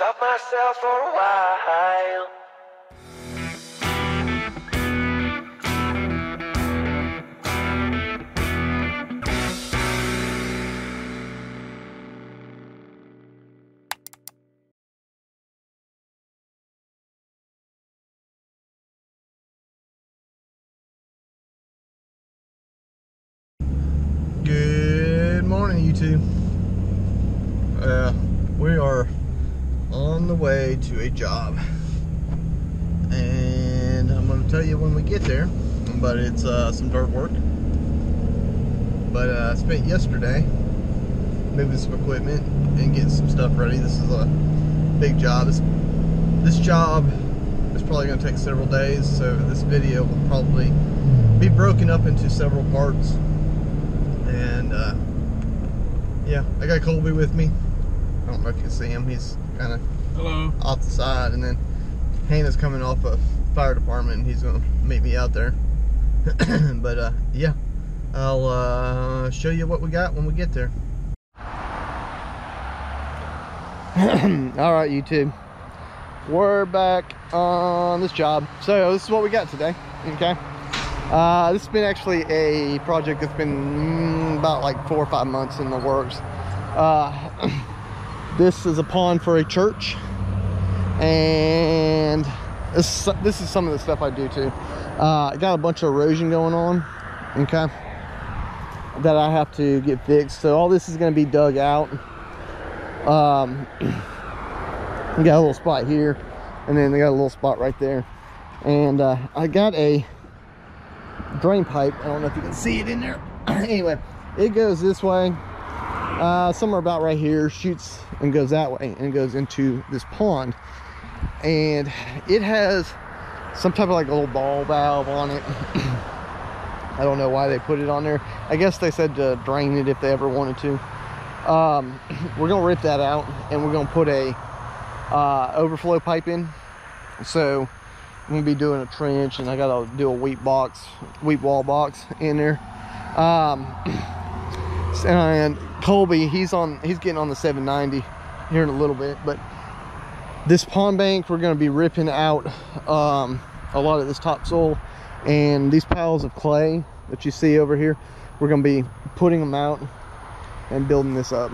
stop myself for a while. Good morning, YouTube. We are on the way to a job, and I'm going to tell you when we get there. But it's some dirt work. But I spent yesterday moving some equipment and getting some stuff ready. This is a big job. This job is probably going to take several days, so this video will probably be broken up into several parts. And yeah, I got Colby with me. I don't know if you can see him. He's kind of off the side, and then Hannah's coming off a fire department, and he's going to meet me out there. But yeah, I'll show you what we got when we get there. All right, YouTube, we're back on this job. So this is what we got today. Okay. This has been actually a project that's been about like 4 or 5 months in the works. This is a pond for a church, and this is some of the stuff I do too. I got a bunch of erosion going on, okay, that I have to get fixed. So all this is going to be dug out. We got a little spot here, and then they got a little spot right there, and I got a drain pipe. I don't know if you can see it in there. Anyway, it goes this way, somewhere about right here, shoots and goes that way, and goes into this pond. And it has some type of like a little ball valve on it. I don't know why they put it on there. I guess they said to drain it if they ever wanted to. We're gonna rip that out, and we're gonna put a overflow pipe in. So I'm gonna be doing a trench, and I gotta do a wheat wall box in there. And Colby, he's getting on the 790 here in a little bit. But this pond bank, we're gonna be ripping out a lot of this topsoil, and these piles of clay that you see over here, we're gonna be putting them out and building this up.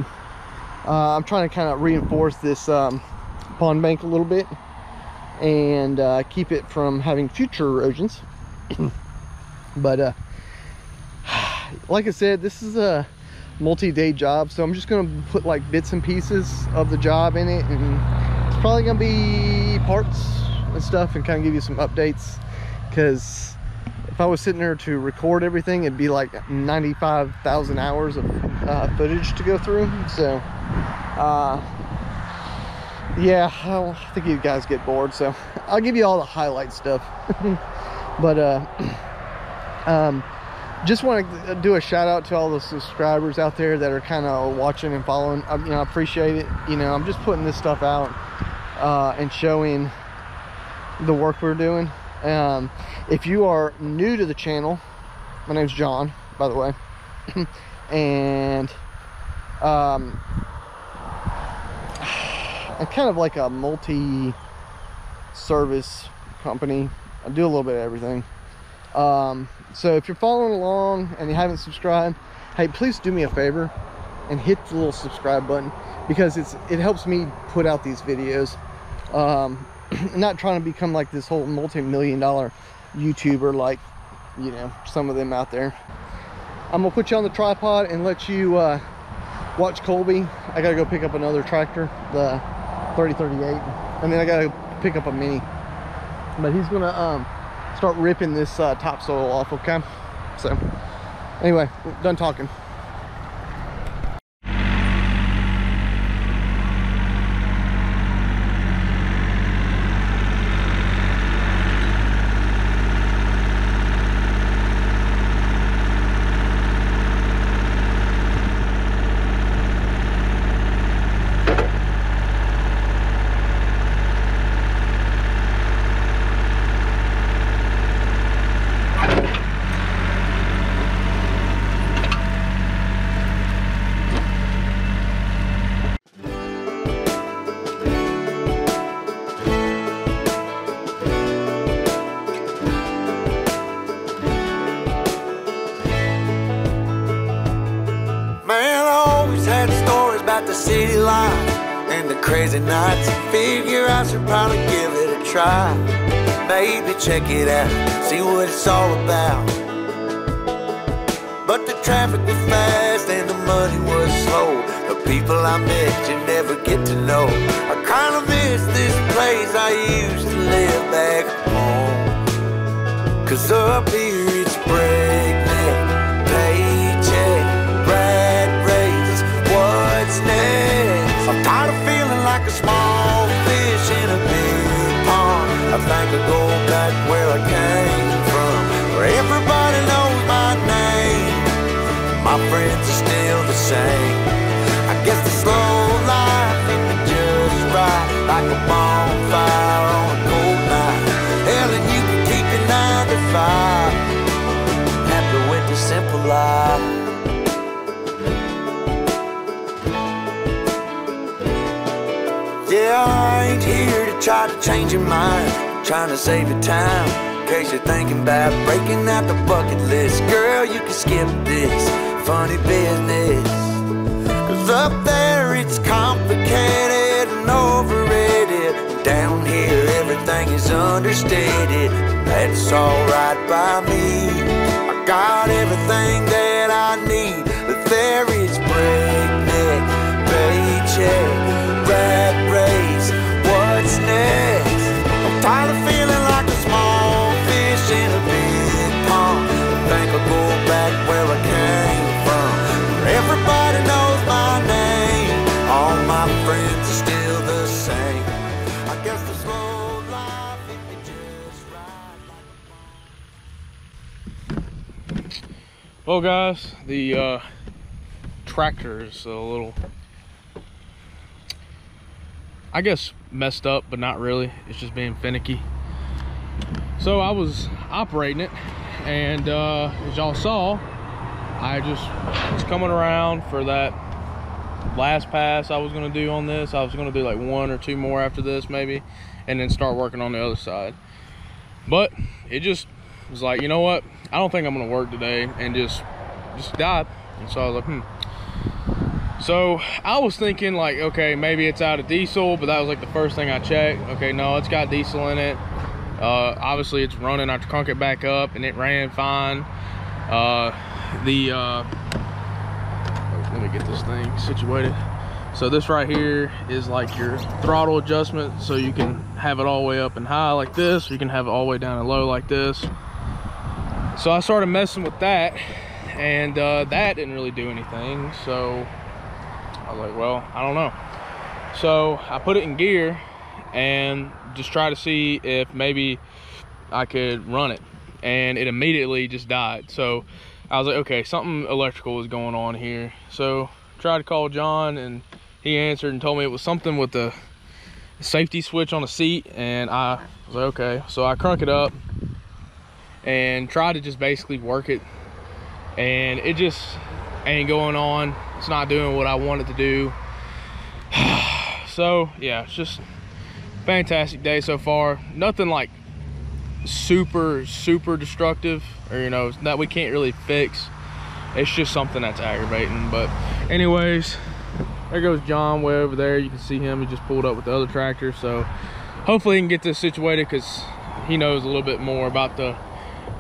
I'm trying to kind of reinforce this pond bank a little bit, and keep it from having future erosions. But like I said, this is a multi-day job, so I'm just gonna put like bits and pieces of the job in it, and it's probably gonna be parts and stuff, and kind of give you some updates, because if I was sitting there to record everything, it'd be like 95,000 hours of footage to go through. So yeah, I think you guys get bored, so I'll give you all the highlight stuff. But just want to do a shout out to all the subscribers out there that are kind of watching and following. You know, I appreciate it. You know, I'm just putting this stuff out and showing the work we're doing. If you are new to the channel, my name's John, by the way. And I'm kind of like a multi-service company. I do a little bit of everything. So if you're following along and you haven't subscribed, hey, please do me a favor and hit the little subscribe button, because it helps me put out these videos. Not trying to become like this whole multi-million-dollar YouTuber like, you know, some of them out there. I'm gonna put you on the tripod and let you watch Colby. I gotta go pick up another tractor, the 3038, and then I gotta pick up a mini. But he's gonna start ripping this topsoil off, okay? So anyway, done talking. about the city life and the crazy nights. Figure I should probably give it a try. Maybe check it out, see what it's all about. But the traffic was fast and the money was slow. The people I met you never get to know. I kinda miss this place I used to live back home. Cause up here it's breakneck, paycheck, rat race, what's next? I'm tired of feeling like a small fish in a big pond. I think I'll go back where I came from, where everybody knows my name. My friends are still the same. I guess the slow life hit me just right, like a bonfire on a cold night. Hell, and you can keep your 9 to 5, happy with the simple life. Yeah, I ain't here to try to change your mind, trying to save your time. In case you're thinking about breaking out the bucket list, girl, you can skip this funny business. Cause up there it's complicated and overrated. Down here everything is understated. That's alright by me. I got everything that I need, but there is breakneck, paycheck, rat race, what's next? I'm tired of feeling like a small fish in a big pond. I think I'll go back where I came from, where everybody knows my name. All my friends are still the same. I guess the slow life hit me just right. Well guys, the tractor is a little, I guess, messed up, but not really. It's just being finicky. So I was operating it, and as y'all saw, I just was coming around for that last pass I was gonna do on this. I was gonna do like 1 or 2 more after this maybe, and then start working on the other side. But it just was like, you know what? I don't think I'm gonna work today, and just died. And so I was like, So I was thinking like, okay, maybe it's out of diesel, but that was like the first thing I checked. Okay, no, it's got diesel in it. Obviously it's running. I crunk it back up and it ran fine. Let me get this thing situated. So this right here is like your throttle adjustment, so you can have it all the way up and high like this, or you can have it all the way down and low like this. So I started messing with that, and that didn't really do anything. So I was like, well, I don't know. So I put it in gear and just try to see if maybe I could run it, and it immediately just died. So I was like, okay, something electrical is going on here. So tried to call John, and he answered and told me it was something with the safety switch on the seat. And I was like, okay. So I crunk it up and tried to just basically work it, and it just ain't going on. It's not doing what I want it to do. So yeah, it's just fantastic day so far. Nothing like super destructive, or you know, that we can't really fix. It's just something that's aggravating. But anyways, there goes John way over there. You can see him. He just pulled up with the other tractor. So hopefully he can get this situated, because he knows a little bit more about the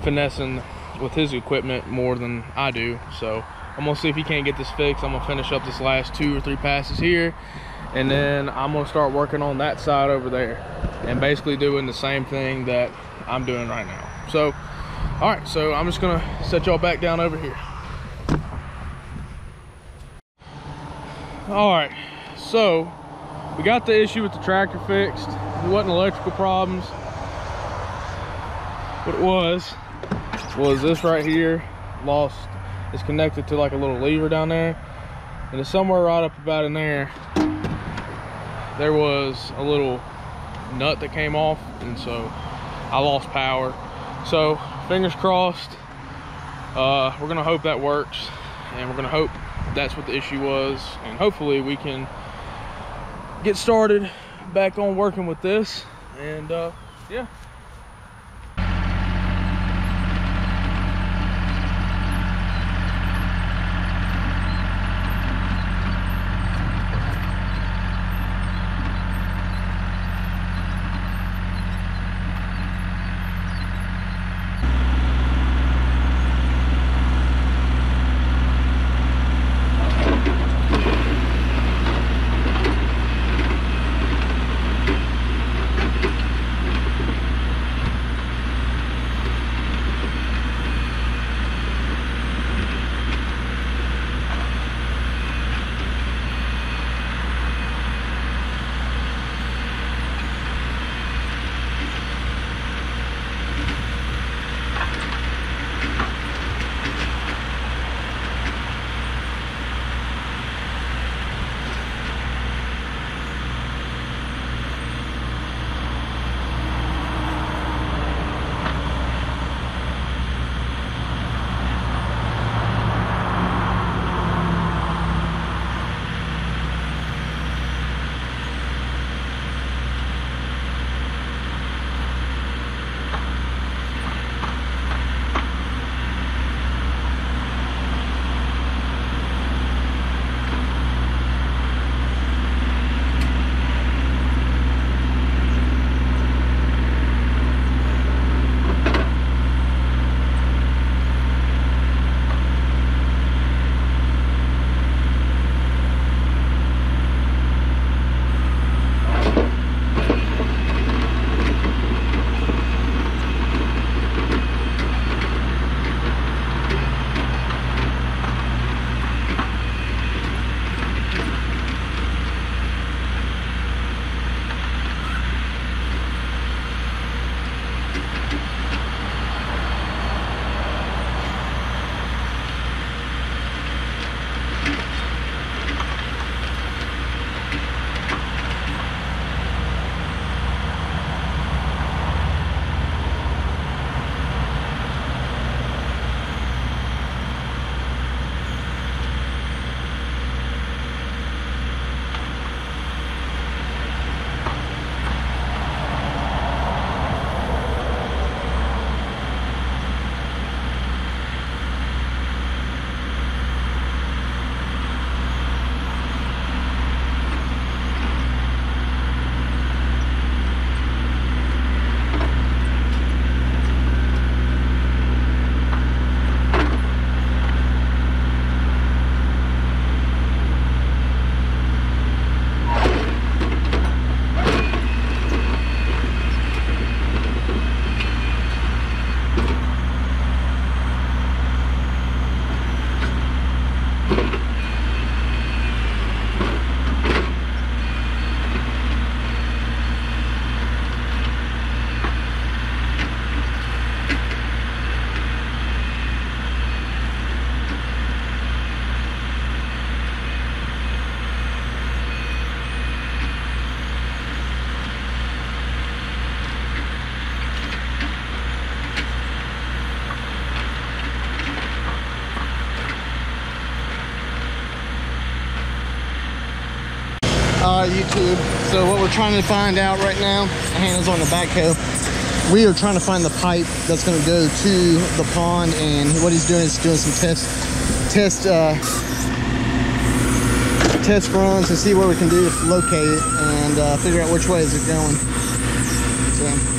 finessing with his equipment more than I do. So I'm gonna see if he can't get this fixed. I'm gonna finish up this last 2 or 3 passes here, and then I'm gonna start working on that side over there, and basically doing the same thing that I'm doing right now. So all right, so I'm just gonna set y'all back down over here. All right, so we got the issue with the tractor fixed. It wasn't electrical problems. What it was this right here lost. It's connected to like a little lever down there, and it's somewhere right up about in there. There was a little nut that came off, and so I lost power. So fingers crossed. We're gonna hope that works, and we're gonna hope that's what the issue was, and hopefully we can get started back on working with this. And yeah. YouTube, so what we're trying to find out right now, Hannah's on the backhoe. We are trying to find the pipe that's going to go to the pond, and what he's doing is doing some test runs to see what we can do to locate it and figure out which way is it going. So.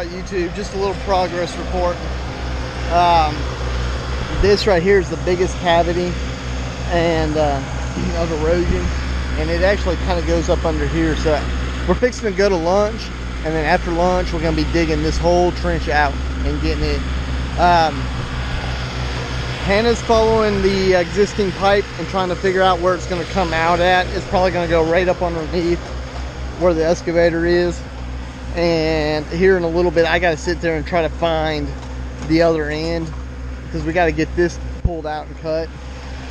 YouTube, just a little progress report. This right here is the biggest cavity and of erosion, and it actually kind of goes up under here. So we're fixing to go to lunch, and then after lunch we're going to be digging this whole trench out and getting it. Hannah's following the existing pipe and trying to figure out where it's going to come out at. It's probably going to go right up underneath where the excavator is. And here in a little bit I got to sit there and try to find the other end, because we got to get this pulled out and cut,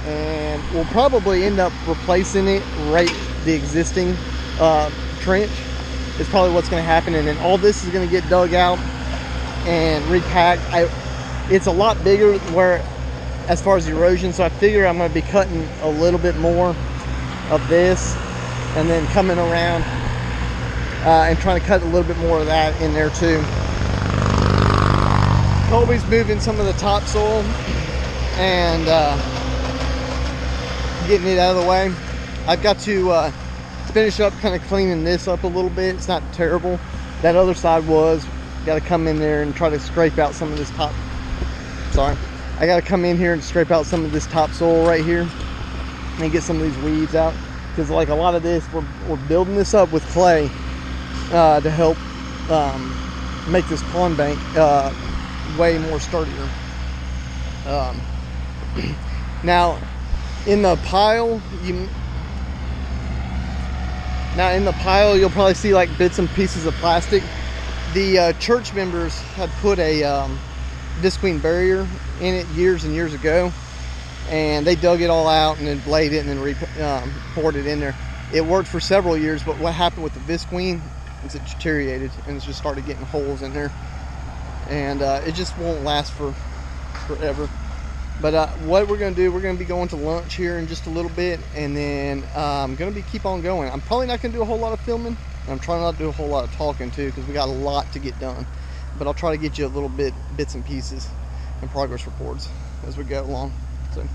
and we'll probably end up replacing it right the existing trench is probably what's going to happen. And then all this is going to get dug out and repacked. It's a lot bigger where as far as erosion, so I figure I'm going to be cutting a little bit more of this and then coming around and trying to cut a little bit more of that in there too. Colby's moving some of the topsoil and getting it out of the way. I've got to finish up kind of cleaning this up a little bit. It's not terrible. That other side was. Got to come in there and try to scrape out some of this top. Sorry. I got to come in here and scrape out some of this topsoil right here and get some of these weeds out. Because like a lot of this, we're building this up with clay to help make this pond bank way more sturdier. Now in the pile, you'll probably see like bits and pieces of plastic. The church members had put a visqueen barrier in it years and years ago, and they dug it all out and then bladed it and then poured it in there. It worked for several years, but what happened with the visqueen is it deteriorated and it just started getting holes in there, and it just won't last forever. But what we're going to do, we're going to be going to lunch here in just a little bit, and then I'm going to keep on going. I'm probably not going to do a whole lot of filming. I'm trying not to do a whole lot of talking too, because we got a lot to get done. But I'll try to get you a little bits and pieces and progress reports as we go along. So.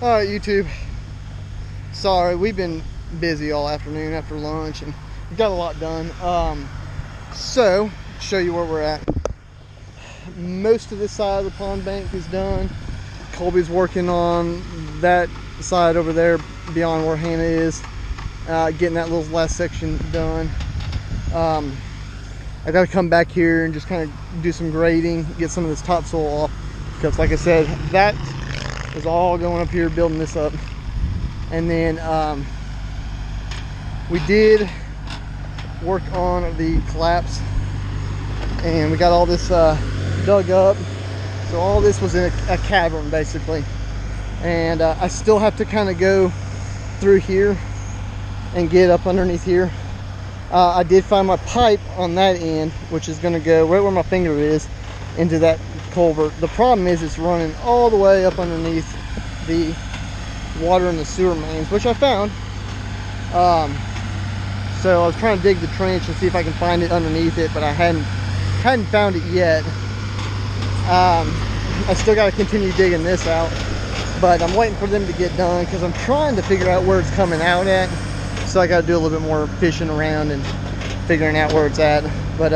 All right, YouTube. Sorry, we've been busy all afternoon after lunch, and we got a lot done. So, show you where we're at. Most of this side of the pond bank is done. Colby's working on that side over there beyond where Hannah is, getting that little last section done. I got to come back here and just kind of do some grading, get some of this topsoil off, because like I said, that is all going up here, building this up. And then we did work on the collapse, and we got all this dug up. So all this was in a cavern basically, and I still have to kind of go through here and get up underneath here. I did find my pipe on that end, which is going to go right where my finger is into that culvert. The problem is it's running all the way up underneath the water in the sewer mains, which I found. So I was trying to dig the trench and see if I can find it underneath it, but I hadn't found it yet. I still got to continue digging this out, but I'm waiting for them to get done because I'm trying to figure out where it's coming out at. So I got to do a little bit more fishing around and figuring out where it's at. But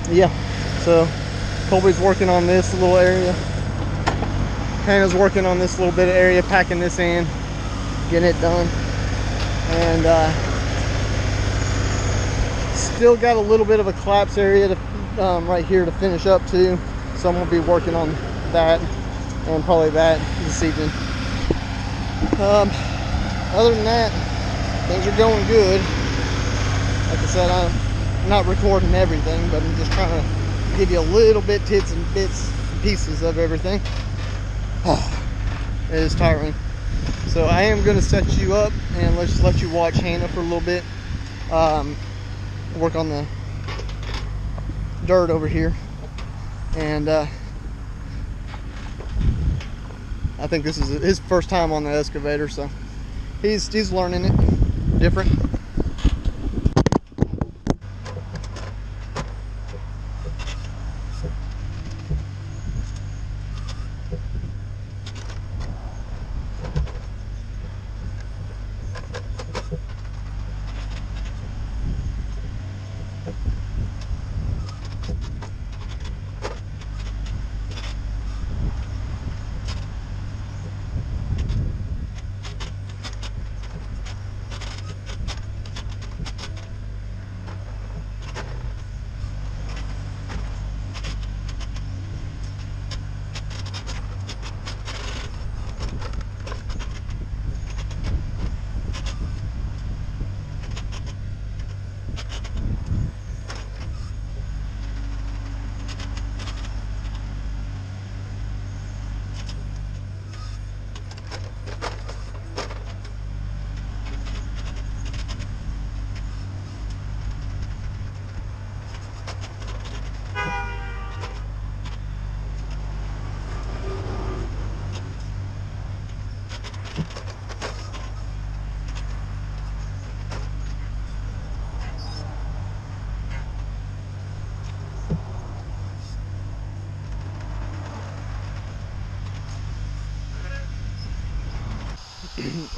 yeah, so Colby's working on this little area. Hannah's working on this little bit of area, packing this in, getting it done. And still got a little bit of a collapse area to, right here to finish up too. So I'm gonna be working on that and probably that this evening. Other than that, things are going good. Like I said, I'm not recording everything, but I'm just trying to give you a little bit bits and pieces of everything. It is tiring. So I am going to set you up and let's just let you watch Hannah for a little bit. Work on the dirt over here. And I think this is his first time on the excavator, so he's learning it different.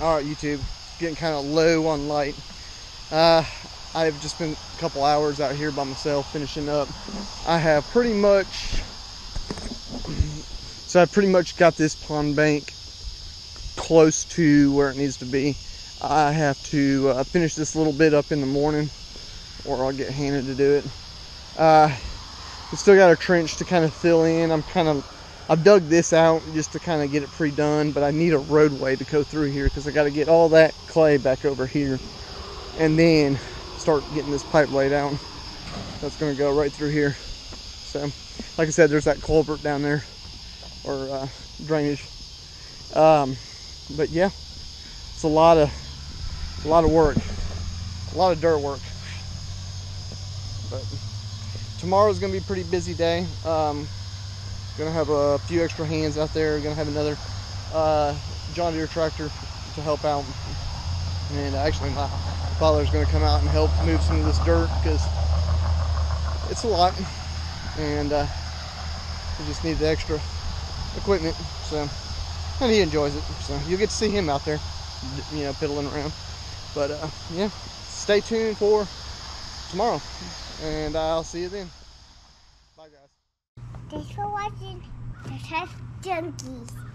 All right, YouTube, getting kind of low on light. I've just been a couple hours out here by myself finishing up. I've pretty much got this pond bank close to where it needs to be. I have to finish this little bit up in the morning, or I'll get Hannah to do it. We still got a trench to kind of fill in. I've dug this out just to kind of get it pre-done, but I need a roadway to go through here because I got to get all that clay back over here and then start getting this pipe laid out. That's going to go right through here. So, like I said, there's that culvert down there, or drainage. But yeah, it's a lot of work, a lot of dirt work. But tomorrow's going to be a pretty busy day. Gonna have a few extra hands out there. Gonna have another John Deere tractor to help out, and actually my father's gonna come out and help move some of this dirt because it's a lot, and we just need the extra equipment. So, and he enjoys it. So you'll get to see him out there, you know, piddling around. But yeah, stay tuned for tomorrow, and I'll see you then. Bye, guys. Thanks for watching the Test Junkies.